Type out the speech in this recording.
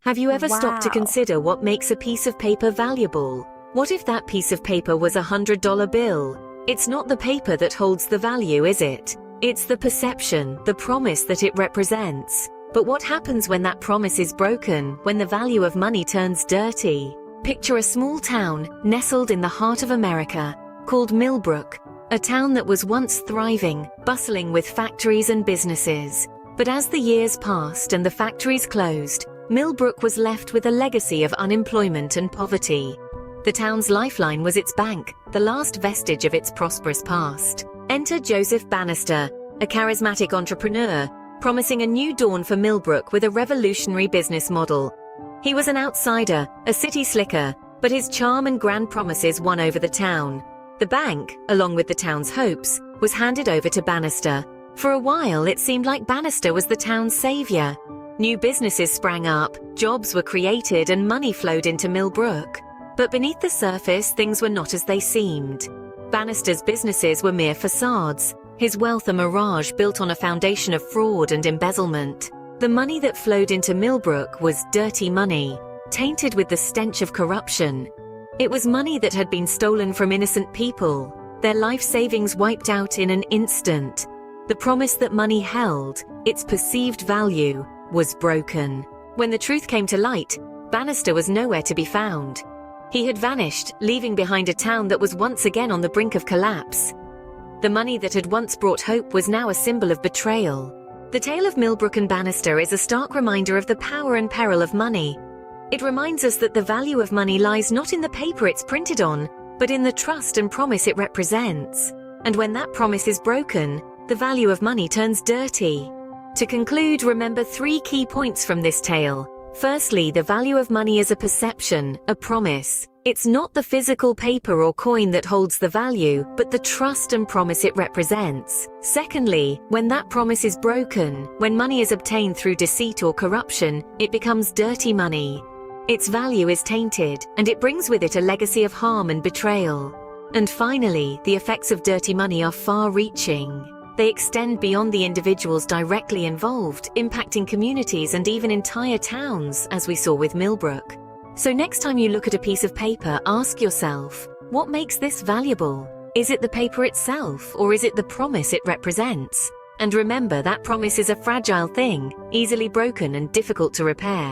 Have you ever stopped to Wow. consider what makes a piece of paper valuable? What if that piece of paper was a $100 bill? It's not the paper that holds the value, is it? It's the perception, the promise that it represents. But what happens when that promise is broken, when the value of money turns dirty? Picture a small town, nestled in the heart of America, called Millbrook, a town that was once thriving, bustling with factories and businesses. But as the years passed and the factories closed, Millbrook was left with a legacy of unemployment and poverty. The town's lifeline was its bank, the last vestige of its prosperous past. Enter Joseph Bannister, a charismatic entrepreneur, promising a new dawn for Millbrook with a revolutionary business model. He was an outsider, a city slicker, but his charm and grand promises won over the town. The bank, along with the town's hopes, was handed over to Bannister. For a while, it seemed like Bannister was the town's savior. New businesses sprang up, jobs were created, and money flowed into Millbrook. But beneath the surface, things were not as they seemed. Bannister's businesses were mere facades, his wealth a mirage built on a foundation of fraud and embezzlement. The money that flowed into Millbrook was dirty money, tainted with the stench of corruption. It was money that had been stolen from innocent people, their life savings wiped out in an instant. The promise that money held, its perceived value, was broken. When the truth came to light, Bannister was nowhere to be found. He had vanished, leaving behind a town that was once again on the brink of collapse. The money that had once brought hope was now a symbol of betrayal. The tale of Millbrook and Bannister is a stark reminder of the power and peril of money. It reminds us that the value of money lies not in the paper it's printed on, but in the trust and promise it represents. And when that promise is broken, the value of money turns dirty. To conclude, remember 3 key points from this tale. Firstly, the value of money is a perception, a promise. It's not the physical paper or coin that holds the value, but the trust and promise it represents. Secondly, when that promise is broken, when money is obtained through deceit or corruption, it becomes dirty money. Its value is tainted, and it brings with it a legacy of harm and betrayal. And finally, the effects of dirty money are far-reaching. They extend beyond the individuals directly involved, impacting communities and even entire towns, as we saw with Millbrook. So next time you look at a piece of paper, ask yourself, what makes this valuable? Is it the paper itself, or is it the promise it represents? And remember, that promise is a fragile thing, easily broken and difficult to repair.